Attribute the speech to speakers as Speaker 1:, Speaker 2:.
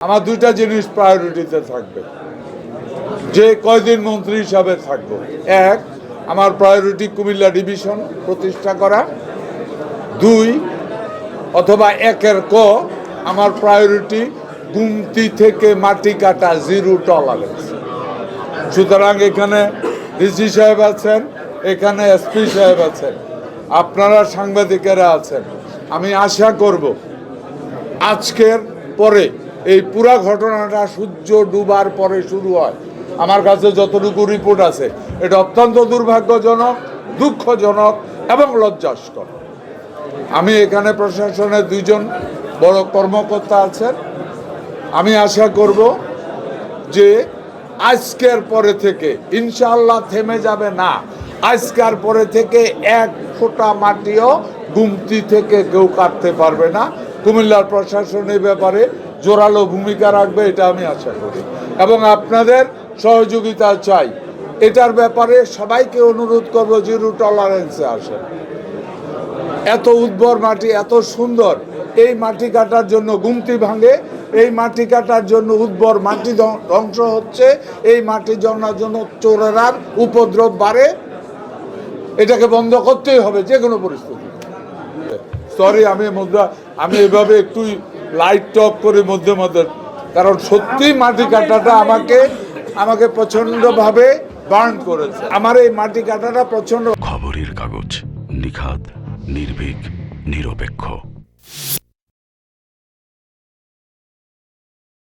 Speaker 1: আমার দুইটা জিনিস প্রায়োরিটিতে থাকবে যে কয়দিন মন্ত্রী হিসাবে থাকবো। এক, আমার প্রায়োরিটি কুমিল্লা ডিভিশন প্রতিষ্ঠা করা। দুই অথবা একের ক, আমার প্রায়োরিটি গুমতি থেকে মাটি কাটা জিরো টলারেন্স। সুতরাং এখানে ডিসি সাহেব আছেন, এখানে এসপি সাহেব আছেন, আপনারা সাংবাদিকেরা আছেন। আমি আশা করব আজকের পরে এই পুরা ঘটনাটা সূর্য ডুবার পরে শুরু হয়। আমার কাছে যতটুকু রিপোর্ট আছে এটা অত্যন্ত দুর্ভাগ্যজনক, দুঃখজনক এবং লজ্জাস্কর। আমি এখানে প্রশাসনের দুইজন বড় কর্মকর্তা আছেন। আমি আশা করব যে আজকের পরে থেকে ইনশাআল্লাহ থেমে যাবে না। আজকের পরে থেকে এক ফোঁটা মাটিও গুমতি থেকে কেউ কাটতে পারবে না। কুমিল্লার প্রশাসন এই ব্যাপারে জোরালো ভূমিকা রাখবে, এটা আমি আশা করি এবং আপনাদের সহযোগিতা চাই। এটার ব্যাপারে সবাইকে অনুরোধ করবো জিরো টলারেন্সে আসেন। এত উর্বর মাটি, এত সুন্দর, এই মাটি কাটার জন্য গুমতি ভাঙে, এই মাটি কাটার জন্য উর্বর মাটি ধ্বংস হচ্ছে, এই মাটি জন্মার জন্য চোরেরার উপদ্রব বাড়ে। এটাকে বন্ধ করতেই হবে যে কোনো পরিস্থিতি। সরি, আমি এভাবে একটু লাইট টক করি মধ্যে মধ্যে, কারণ সত্যি মাটি কাটাটা আমাকে প্রচন্ডভাবে বার্ন করেছে। আমার এই মাটি কাটাটা প্রচন্ড।
Speaker 2: খবরের কাগজ, নিখাদ, নির্ভীক, নিরপেক্ষ।